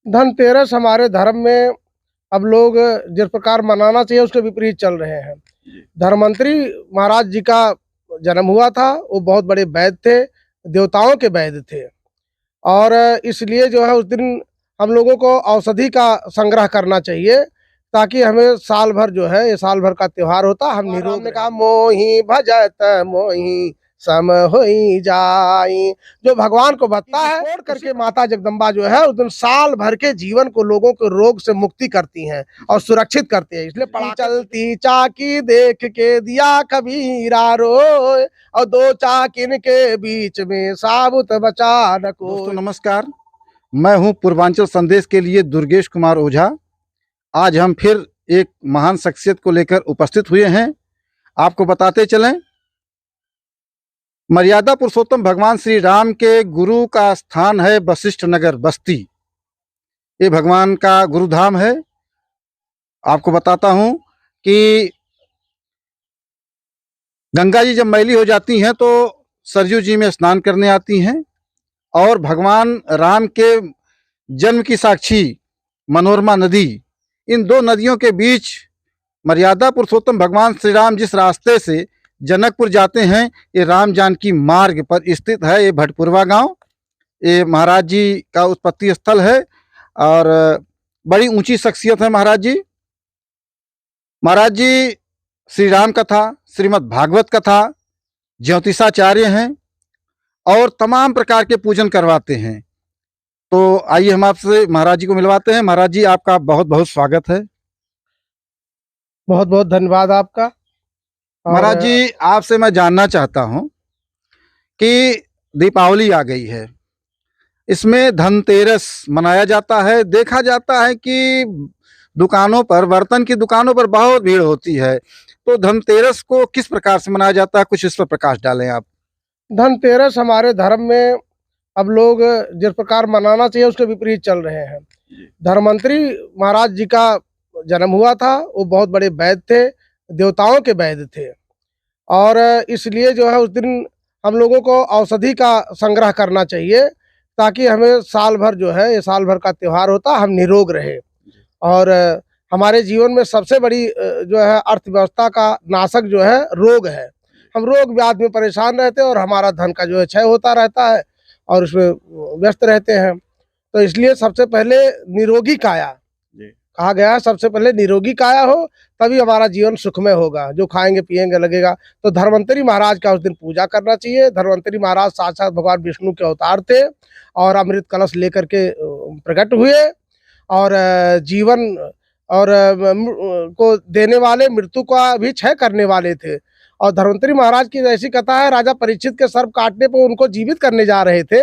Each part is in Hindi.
धनतेरस हमारे धर्म में अब लोग जिस प्रकार मनाना चाहिए उसके विपरीत चल रहे हैं। धर्मंतरी महाराज जी का जन्म हुआ था, वो बहुत बड़े वैद्य थे, देवताओं के वैद्य थे। और इसलिए जो है उस दिन हम लोगों को औषधि का संग्रह करना चाहिए, ताकि हमें साल भर जो है, ये साल भर का त्योहार होता, हम निरोग ने कहा मोहि भजत मोहि सम होई जाई। जो भगवान को भजता है छोड़ करके माता जगदम्बा जो है उस दिन साल भर के जीवन को, लोगों को रोग से मुक्ति करती हैं और सुरक्षित करती है। इसलिए पड़ा चलती चाकी देख के दिया कबीरा रोए, और दो चाकिन के बीच में साबुत बचा न कोई। दोस्तों नमस्कार, मैं हूं पूर्वांचल संदेश के लिए दुर्गेश कुमार ओझा। आज हम फिर एक महान शख्सियत को लेकर उपस्थित हुए हैं। आपको बताते चलें, मर्यादा पुरुषोत्तम भगवान श्री राम के गुरु का स्थान है वशिष्ठ नगर बस्ती। ये भगवान का गुरुधाम है। आपको बताता हूं कि गंगा जी जब मैली हो जाती हैं तो सरयू जी में स्नान करने आती हैं, और भगवान राम के जन्म की साक्षी मनोरमा नदी, इन दो नदियों के बीच मर्यादा पुरुषोत्तम भगवान श्री राम जिस रास्ते से जनकपुर जाते हैं, ये राम जानकी मार्ग पर स्थित है। ये भटपुरवा गांव, ये महाराज जी का उत्पत्ति स्थल है और बड़ी ऊंची शख्सियत है महाराज जी। महाराज जी श्री राम कथा, श्रीमद् भागवत कथा, ज्योतिषाचार्य हैं और तमाम प्रकार के पूजन करवाते हैं। तो आइए हम आपसे महाराज जी को मिलवाते हैं। महाराज जी, आपका बहुत बहुत स्वागत है। बहुत बहुत धन्यवाद आपका। महाराज जी, आपसे मैं जानना चाहता हूं कि दीपावली आ गई है, इसमें धनतेरस मनाया जाता है। देखा जाता है कि दुकानों पर, बर्तन की दुकानों पर बहुत भीड़ होती है। तो धनतेरस को किस प्रकार से मनाया जाता है, कुछ इस पर प्रकाश डालें आप। धनतेरस हमारे धर्म में अब लोग जिस प्रकार मनाना चाहिए उसके विपरीत चल रहे हैं। धर्मंतरी महाराज जी का जन्म हुआ था, वो बहुत बड़े वैद्य थे, देवताओं के वैद्य थे। और इसलिए जो है उस दिन हम लोगों को औषधि का संग्रह करना चाहिए, ताकि हमें साल भर जो है, ये साल भर का त्योहार होता, हम निरोग रहे। और हमारे जीवन में सबसे बड़ी जो है अर्थव्यवस्था का नाशक जो है रोग है। हम रोग व्याधि में परेशान रहते हैं और हमारा धन का जो है क्षय होता रहता है और उसमें व्यस्त रहते हैं। तो इसलिए सबसे पहले निरोगी काया कहा गया है, सबसे पहले निरोगी काया हो, तभी हमारा जीवन सुखमय होगा। जो खाएंगे पिएंगे लगेगा। तो धन्वंतरी महाराज का उस दिन पूजा करना चाहिए। धन्वंतरी महाराज साक्षात भगवान विष्णु के अवतार थे और अमृत कलश लेकर के प्रकट हुए और जीवन और को देने वाले, मृत्यु का भी क्षय करने वाले थे। और धन्वंतरी महाराज की ऐसी कथा है, राजा परीक्षित के सर्प काटने पर उनको जीवित करने जा रहे थे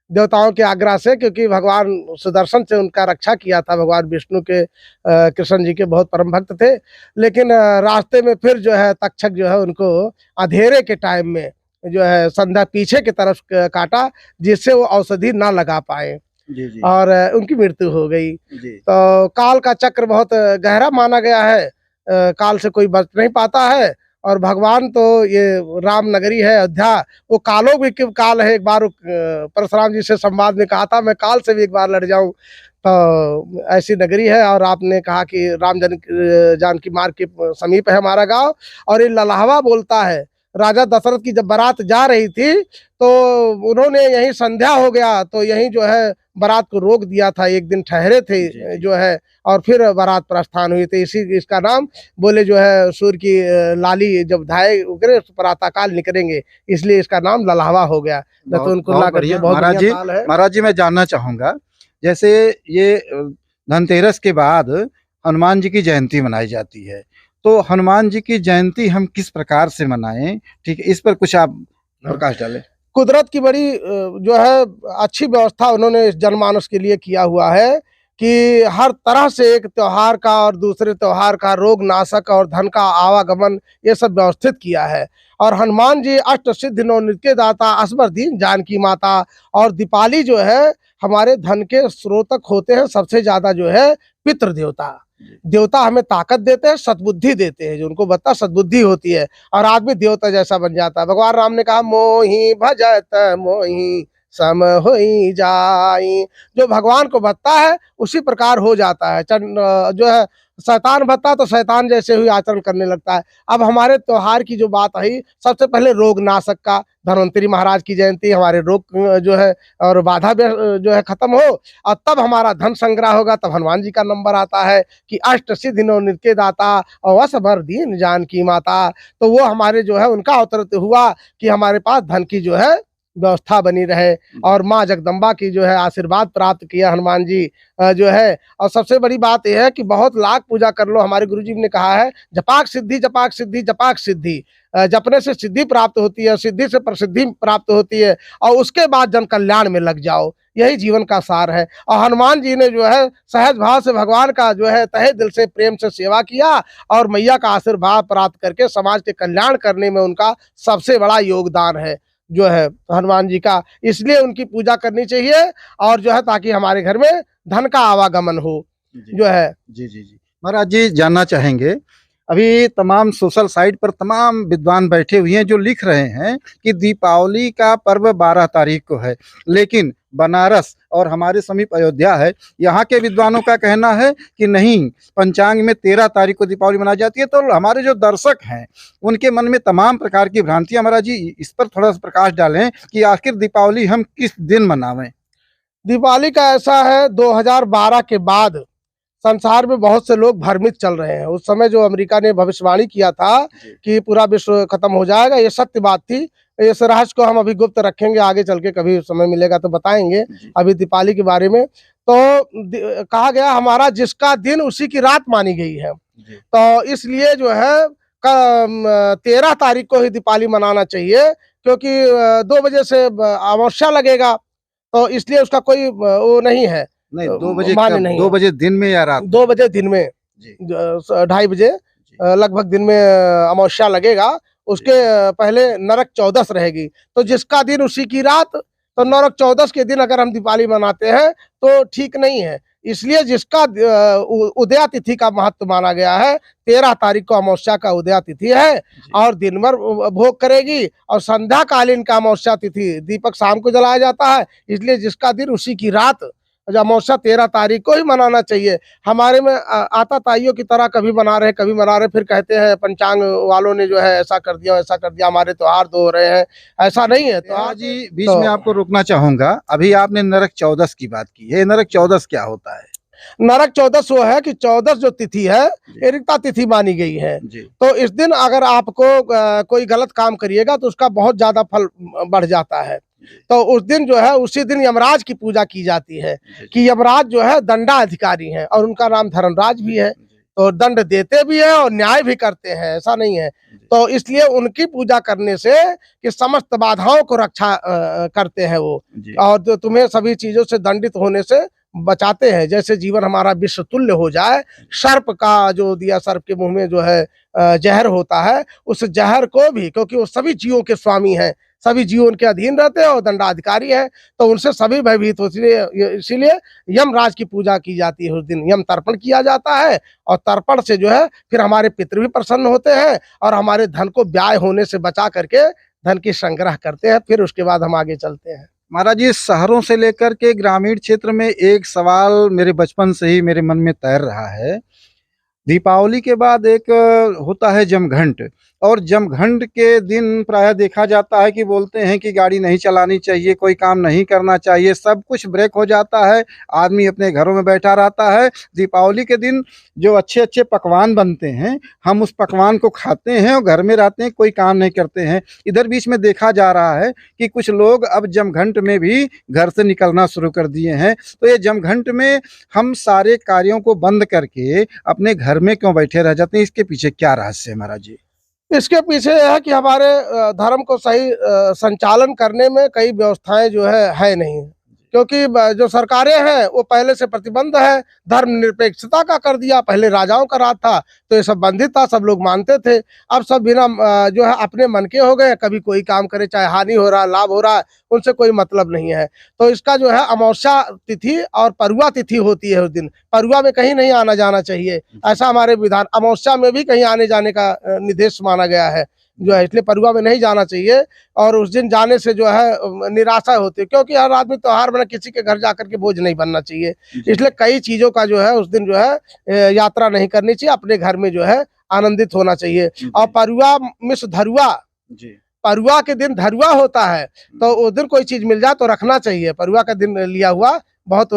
देवताओं के आग्रह से, क्योंकि भगवान सुदर्शन से उनका रक्षा किया था। भगवान विष्णु के कृष्ण जी के बहुत परम भक्त थे। लेकिन रास्ते में फिर जो है तक्षक जो है उनको अंधेरे के टाइम में जो है संध्या पीछे की तरफ काटा, जिससे वो औषधि ना लगा पाए जी। और उनकी मृत्यु हो गई। तो काल का चक्र बहुत गहरा माना गया है। काल से कोई बच नहीं पाता है। और भगवान तो ये राम नगरी है अयोध्या, वो कालों भी काल है। एक बार परशुराम जी से संवाद में कहा था, मैं काल से भी एक बार लड़ जाऊं। तो ऐसी नगरी है। और आपने कहा कि राम जानकी मार्ग के समीप है हमारा गांव। और ये ललाहवा बोलता है। राजा दशरथ की जब बारात जा रही थी तो उन्होंने यहीं संध्या हो गया, तो यहीं जो है बारात को रोक दिया था। एक दिन ठहरे थे जो है, और फिर बारात प्रस्थान हुई थी। इसी इसका नाम बोले जो है सूर्य की लाली जब धाए उगरे तो प्रातःकाल निकलेंगे, इसलिए इसका नाम ललाहवा हो गया। महाराज जी, मैं जानना चाहूंगा, जैसे ये धनतेरस के बाद हनुमान जी की जयंती मनाई जाती है, तो हनुमान जी की जयंती हम किस प्रकार से मनाएं, ठीक है, इस पर कुछ आप प्रकाश डालें। कुदरत की बड़ी जो है अच्छी व्यवस्था उन्होंने इस जनमानस के लिए किया हुआ है कि हर तरह से एक त्योहार का और दूसरे त्योहार का रोग नाशक और धन का आवागमन ये सब व्यवस्थित किया है। और हनुमान जी अष्ट सिद्धि नौ नित्य दाता असबर दीन जानकी माता। और दीपावली जो है हमारे धन के स्रोतक होते हैं सबसे ज्यादा जो है पितृ देवता। देवता हमें ताकत देते हैं, सद्बुद्धि देते हैं, जो उनको बता सद्बुद्धि होती है और आदमी देवता जैसा बन जाता है। भगवान राम ने कहा मोहि भजत मोहि सम होई जाई। जो भगवान को भत्ता है उसी प्रकार हो जाता है। जो है शैतान भत्ता तो शैतान जैसे ही आचरण करने लगता है। अब हमारे त्योहार की जो बात आई, सबसे पहले रोग नाशक का, धन्वंतरी महाराज की जयंती, हमारे रोग जो है और बाधा जो है खत्म हो, और तब हमारा धन संग्रह होगा। तब हनुमान जी का नंबर आता है कि अष्ट सिद्धि नौ नित्य दाता और वस भर दीन जानकी माता। तो वो हमारे जो है उनका अवतरित हुआ कि हमारे पास धन की जो है व्यवस्था बनी रहे, और माँ जगदम्बा की जो है आशीर्वाद प्राप्त किया हनुमान जी जो है। और सबसे बड़ी बात यह है कि बहुत लाख पूजा कर लो, हमारे गुरुजी ने कहा है जपाक सिद्धि जपाक सिद्धि जपाक सिद्धि। जपने से सिद्धि प्राप्त होती है, सिद्धि से प्रसिद्धि प्राप्त होती है, और उसके बाद जन कल्याण में लग जाओ। यही जीवन का सार है। और हनुमान जी ने जो है सहज भाव से भगवान का जो है तहे दिल से प्रेम से सेवा किया, और मैया का आशीर्वाद प्राप्त करके समाज के कल्याण करने में उनका सबसे बड़ा योगदान है जो है हनुमान जी का। इसलिए उनकी पूजा करनी चाहिए, और जो है ताकि हमारे घर में धन का आवागमन हो जो है। जी जी जी महाराज जी, जानना चाहेंगे, अभी तमाम सोशल साइट पर तमाम विद्वान बैठे हुए हैं जो लिख रहे हैं कि दीपावली का पर्व 12 तारीख को है, लेकिन बनारस और हमारे समीप अयोध्या है, यहाँ के विद्वानों का कहना है कि नहीं, पंचांग में 13 तारीख को दीपावली मनाई जाती है। तो हमारे जो दर्शक हैं उनके मन में तमाम प्रकार की भ्रांतियां, महाराज जी इस पर थोड़ा सा प्रकाश डालें कि आखिर दीपावली हम किस दिन मनावें। दीपावली का ऐसा है, 2012 के बाद संसार में बहुत से लोग भ्रमित चल रहे हैं। उस समय जो अमेरिका ने भविष्यवाणी किया था कि पूरा विश्व खत्म हो जाएगा, ये सत्य बात थी। इस रहस्य को हम अभी गुप्त रखेंगे, आगे चल के कभी समय मिलेगा तो बताएंगे। अभी दीपावली के बारे में तो कहा गया हमारा जिसका दिन उसी की रात मानी गई है, तो इसलिए जो है 13 तारीख को ही दीपावली मनाना चाहिए, क्योंकि 2 बजे से अमावस्या लगेगा, तो इसलिए उसका कोई वो नहीं है। नहीं, 2 बजे मान्य नहीं 2 है। बजे दिन में या रात? 2 बजे दिन में, 2:30 बजे लगभग दिन में अमावस्या लगेगा। उसके पहले नरक चौदस रहेगी, तो जिसका दिन उसी की रात, तो नरक चौदस के दिन अगर हम दीपावली मनाते हैं तो ठीक नहीं है। इसलिए जिसका उदया तिथि का महत्व माना गया है, 13 तारीख को अमावस्या का उदया तिथि है, और दिन भर भोग करेगी, और संध्या कालीन का अमावस्या तिथि दीपक शाम को जलाया जाता है। इसलिए जिसका दिन उसी की रात, अमावस्या 13 तारीख को ही मनाना चाहिए। हमारे में आताताइयों की तरह कभी मना रहे कभी मना रहे, फिर कहते हैं पंचांग वालों ने जो है ऐसा कर दिया वैसा कर दिया, हमारे त्योहार दो हो रहे हैं। ऐसा नहीं है। तो आज जी बीच में आपको रोकना चाहूंगा, अभी आपने नरक चौदस की बात की है। नरक चौदस क्या होता है? नरक चौदस वो है कि 14 जो तिथि है ये रिक्ता तिथि मानी गई है। तो इस दिन अगर आपको कोई गलत काम करिएगा तो उसका बहुत ज्यादा फल बढ़ जाता है। तो उस दिन जो है उसी दिन यमराज की पूजा की जाती है कि यमराज जो है दंडाधिकारी हैं, और उनका नाम धर्मराज भी है। तो दंड देते भी है और न्याय भी करते हैं, ऐसा नहीं है। तो इसलिए उनकी पूजा करने से कि समस्त बाधाओं को रक्षा करते हैं वो, और तुम्हें सभी चीजों से दंडित होने से बचाते हैं। जैसे जीवन हमारा विश्व तुल्य हो जाए, सर्प का जो दिया, सर्प के मुंह में जो है जहर होता है, उस जहर को भी, क्योंकि वो सभी जीवों के स्वामी हैं, सभी जीव उनके अधीन रहते हैं और दंडाधिकारी है, तो उनसे सभी भयभीत होते हैं। इसीलिए यमराज की पूजा की जाती है। उस दिन यम तर्पण किया जाता है, और तर्पण से जो है फिर हमारे पितृ भी प्रसन्न होते हैं, और हमारे धन को व्यय होने से बचा करके धन की संग्रह करते हैं। फिर उसके बाद हम आगे चलते हैं। महाराज जी, शहरों से लेकर के ग्रामीण क्षेत्र में एक सवाल मेरे बचपन से ही मेरे मन में तैर रहा है। दीपावली के बाद एक होता है जमघंट, और जमघंट के दिन प्रायः देखा जाता है कि बोलते हैं कि गाड़ी नहीं चलानी चाहिए, कोई काम नहीं करना चाहिए, सब कुछ ब्रेक हो जाता है, आदमी अपने घरों में बैठा रहता है। दीपावली के दिन जो अच्छे अच्छे पकवान बनते हैं, हम उस पकवान को खाते हैं और घर में रहते हैं, कोई काम नहीं करते हैं। इधर बीच में देखा जा रहा है कि कुछ लोग अब जमघंट में भी घर से निकलना शुरू कर दिए हैं। तो ये जमघंट में हम सारे कार्यों को बंद करके अपने घर में क्यों बैठे रह जाते हैं? इसके पीछे क्या रहस्य है महाराज जी? इसके पीछे यह है कि हमारे धर्म को सही संचालन करने में कई व्यवस्थाएं जो है नहीं, क्योंकि जो सरकारें हैं वो पहले से प्रतिबंध है, धर्मनिरपेक्षता का कर दिया। पहले राजाओं का राज था तो ये सब बंधित था, सब लोग मानते थे। अब सब बिना जो है अपने मन के हो गए, कभी कोई काम करे, चाहे हानि हो रहा है लाभ हो रहा है, उनसे कोई मतलब नहीं है। तो इसका जो है अमावस्या तिथि और परुआ तिथि होती है। उस दिन परुआ में कहीं नहीं आना जाना चाहिए, ऐसा हमारे विधान। अमावस्या में भी कहीं आने जाने का निर्देश माना गया है जो है, इसलिए परुआ में नहीं जाना चाहिए। और उस दिन जाने से जो है निराशा होती है, क्योंकि हर आदमी त्योहार में किसी के घर जाकर के बोझ नहीं बनना चाहिए। इसलिए कई चीज़ों का जो है उस दिन जो है यात्रा नहीं करनी चाहिए, अपने घर में जो है आनंदित होना चाहिए। और परुआ मिस धरुआ, परुआ के दिन धरुआ होता है, तो उस दिन कोई चीज मिल जाए तो रखना चाहिए। परुआ का दिन लिया हुआ बहुत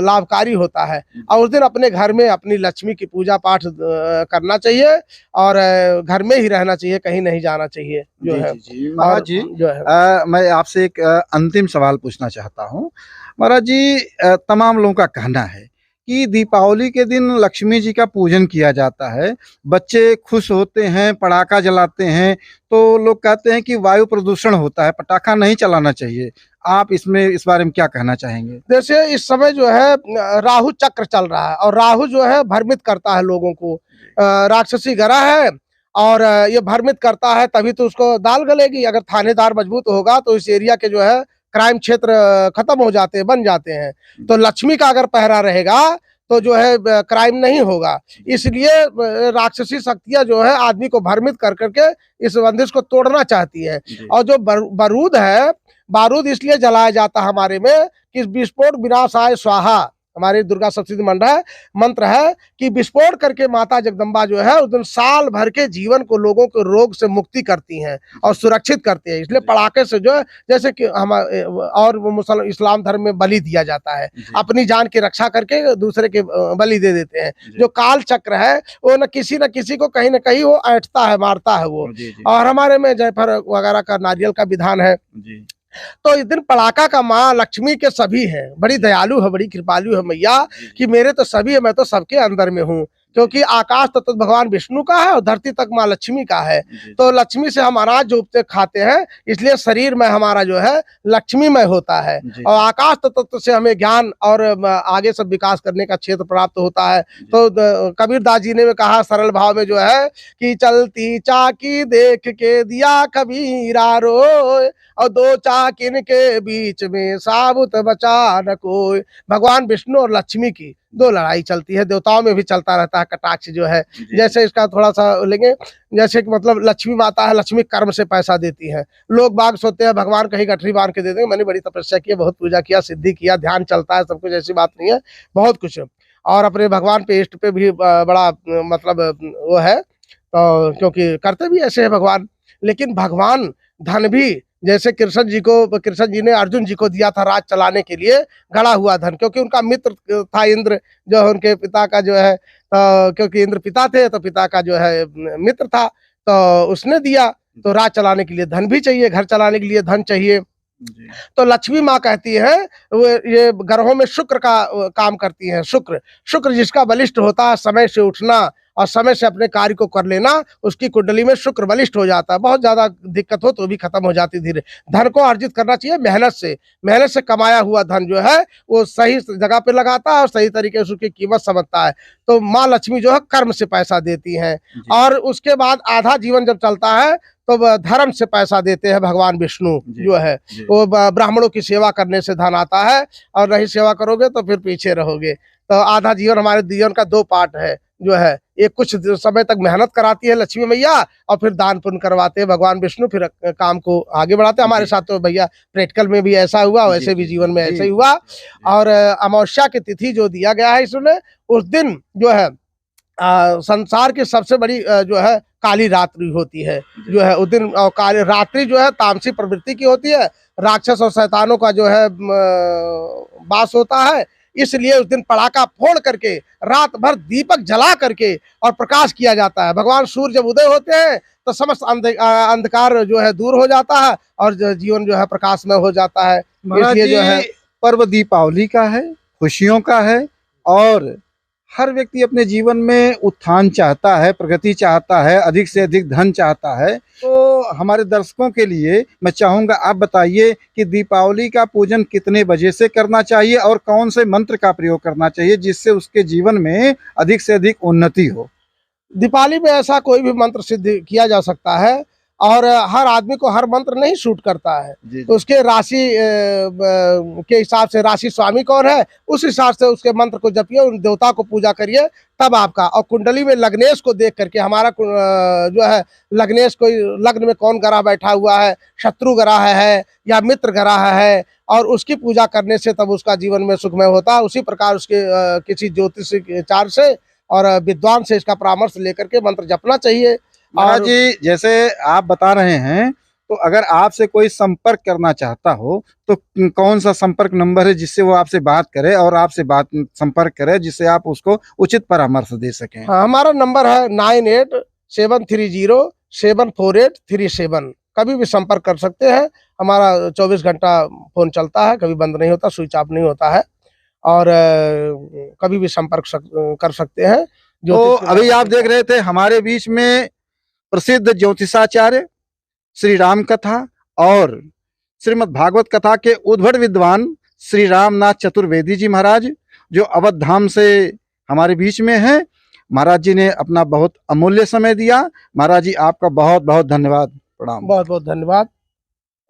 लाभकारी होता है। और उस दिन अपने घर में अपनी लक्ष्मी की पूजा पाठ करना चाहिए, और घर में ही रहना चाहिए, कहीं नहीं जाना चाहिए जो है। महाराज जी, जो है मैं आपसे एक अंतिम सवाल पूछना चाहता हूँ। महाराज जी, तमाम लोगों का कहना है कि दीपावली के दिन लक्ष्मी जी का पूजन किया जाता है, बच्चे खुश होते हैं, पटाखा जलाते हैं, तो लोग कहते हैं कि वायु प्रदूषण होता है, पटाखा नहीं चलाना चाहिए। आप इसमें इस बारे में क्या कहना चाहेंगे? जैसे इस समय जो है राहु चक्र चल रहा है, और राहु जो है भ्रमित करता है लोगों को। राक्षसी ग्रह है, और ये भ्रमित करता है, तभी तो उसको दाल गलेगी। अगर थानेदार मजबूत होगा तो इस एरिया के जो है क्राइम क्षेत्र खत्म हो जाते हैं, बन जाते हैं। तो लक्ष्मी का अगर पहरा रहेगा तो जो है क्राइम नहीं होगा। इसलिए राक्षसी शक्तियां जो है आदमी को भ्रमित कर करके इस बंदिश को तोड़ना चाहती है। और जो बारूद है, बारूद इसलिए जलाया जाता है हमारे में कि विस्फोट विनाशाय स्वाहा, हमारी दुर्गा सप्तशती मंत्र है कि विस्फोट करके माता जगदम्बा जो है उस दिन साल भर के जीवन को, लोगों को रोग से मुक्ति करती हैं और सुरक्षित करती हैं। इसलिए पटाखे से जो है, जैसे कि हम और इस्लाम धर्म में बलि दिया जाता है, अपनी जान की रक्षा करके दूसरे के बलि दे देते हैं। जो काल चक्र है वो न किसी को कहीं ना कहीं वो ऐंठता है, मारता है वो। और हमारे में जयफल वगैरह का, नारियल का विधान है। तो इस दिन पड़ाका का माँ लक्ष्मी के सभी है, बड़ी दयालु है, बड़ी कृपालु है मैया, कि मेरे तो सभी है, मैं तो सबके अंदर में हूँ। क्योंकि आकाश तो भगवान विष्णु का है और धरती तक माँ लक्ष्मी का है। तो लक्ष्मी से हम अनाज जो उपते खाते हैं, इसलिए शरीर में हमारा जो है लक्ष्मीमय होता है। और आकाश तत्व से हमें ज्ञान और आगे सब विकास करने का क्षेत्र प्राप्त होता है। तो कबीरदास जी ने कहा सरल भाव में जो है कि चलती चाकी देख के दिया कबीरा रोए, और दो चाकिन के बीच में साबुत बचा न कोई। भगवान विष्णु और लक्ष्मी की दो लड़ाई चलती है, देवताओं में भी चलता रहता है कटाक्ष जो है। जैसे इसका थोड़ा सा लेंगे, जैसे कि मतलब लक्ष्मी माता है, लक्ष्मी कर्म से पैसा देती है। लोग बाग सोते हैं भगवान कहीं गठरी बांध के दे देंगे, मैंने बड़ी तपस्या की, बहुत पूजा किया, सिद्धि किया, ध्यान चलता है, सब कुछ, ऐसी बात नहीं है, बहुत कुछ। और अपने भगवान पे, इष्ट पे भी बड़ा मतलब वो है, तो क्योंकि करते भी ऐसे है भगवान। लेकिन भगवान धन भी, जैसे कृष्ण जी ने अर्जुन जी को दिया था राज चलाने के लिए गड़ा हुआ धन, क्योंकि उनका मित्र था इंद्र, जो उनके पिता का जो है, क्योंकि इंद्र पिता थे तो पिता का जो है मित्र था, तो उसने दिया। तो राज चलाने के लिए धन भी चाहिए, घर चलाने के लिए धन चाहिए। तो लक्ष्मी माँ कहती है, वो ये ग्रहों में शुक्र का काम करती है। शुक्र जिसका बलिष्ठ होता है, समय से उठना और समय से अपने कार्य को कर लेना, उसकी कुंडली में शुक्र बलिष्ठ हो जाता है। बहुत ज्यादा दिक्कत हो तो भी खत्म हो जाती धीरे। धन को अर्जित करना चाहिए मेहनत से कमाया हुआ धन जो है वो सही जगह पे लगाता है और सही तरीके से उसकी कीमत समझता है। तो माँ लक्ष्मी जो है कर्म से पैसा देती हैं। और उसके बाद आधा जीवन जब चलता है तो धर्म से पैसा देते हैं भगवान विष्णु जो है। वो ब्राह्मणों की सेवा करने से धन आता है, और नहीं सेवा करोगे तो फिर पीछे रहोगे। तो आधा जीवन, हमारे जीवन का दो पार्ट है जो है, एक कुछ समय तक मेहनत कराती है लक्ष्मी मैया, और फिर दान पुण्य करवाते हैं भगवान विष्णु, फिर काम को आगे बढ़ाते हैं। हमारे साथ तो भैया प्रैक्टिकल में भी ऐसा हुआ, वैसे भी जीवन में ऐसा ही हुआ। और अमावस्या की तिथि जो दिया गया है इसमें, उस दिन जो है संसार की सबसे बड़ी जो है काली रात्रि होती है जो है। उस दिन काली रात्रि जो है तामसी प्रवृत्ति की होती है, राक्षस और शैतानों का जो है वास होता है। इसलिए उस दिन पटाखा फोड़ करके रात भर दीपक जला करके और प्रकाश किया जाता है। भगवान सूर्य जब उदय होते हैं तो समस्त अंधकार जो है दूर हो जाता है और जीवन जो है प्रकाशमय हो जाता है। इसलिए जो है पर्व दीपावली का है, खुशियों का है, और हर व्यक्ति अपने जीवन में उत्थान चाहता है, प्रगति चाहता है, अधिक से अधिक धन चाहता है। तो हमारे दर्शकों के लिए मैं चाहूँगा आप बताइए कि दीपावली का पूजन कितने बजे से करना चाहिए और कौन से मंत्र का प्रयोग करना चाहिए जिससे उसके जीवन में अधिक से अधिक उन्नति हो। दीपावली में ऐसा कोई भी मंत्र सिद्ध किया जा सकता है, और हर आदमी को हर मंत्र नहीं सूट करता है। जी तो उसके राशि के हिसाब से, राशि स्वामी कौन है उस हिसाब से उसके मंत्र को जपिए, उन देवता को पूजा करिए, तब आपका। और कुंडली में लग्नेश को देख करके, हमारा जो है लग्नेश, कोई लग्न में कौन ग्रह बैठा हुआ है, शत्रु ग्रह है या मित्र ग्रह है, और उसकी पूजा करने से तब उसका जीवन में सुखमय होता है। उसी प्रकार उसके किसी ज्योतिष चार से और विद्वान से इसका परामर्श लेकर के मंत्र जपना चाहिए। महाराज जी, जैसे आप बता रहे हैं, तो अगर आपसे कोई संपर्क करना चाहता हो तो कौन सा संपर्क नंबर है जिससे वो आपसे बात करे और आपसे संपर्क करे, जिससे आप उसको उचित परामर्श दे सकें? हाँ, हमारा नंबर है 9873074837। कभी भी संपर्क कर सकते हैं। हमारा 24 घंटा फोन चलता है, कभी बंद नहीं होता, स्विच ऑफ नहीं होता है, और कभी भी संपर्क कर सकते हैं। तो अभी आप देख रहे थे हमारे बीच में प्रसिद्ध ज्योतिषाचार्य, श्री राम कथा और श्रीमद् भागवत कथा के उद्भट विद्वान श्री रामनाथ चतुर्वेदी जी महाराज, जो अवध धाम से हमारे बीच में हैं। महाराज जी ने अपना बहुत अमूल्य समय दिया। महाराज जी, आपका बहुत बहुत धन्यवाद, प्रणाम। बहुत बहुत धन्यवाद।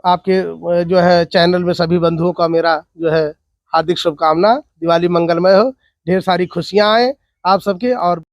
आपके जो है चैनल में सभी बंधुओं का मेरा जो है हार्दिक शुभकामना। दिवाली मंगलमय हो, ढेर सारी खुशियां आए आप सबके। और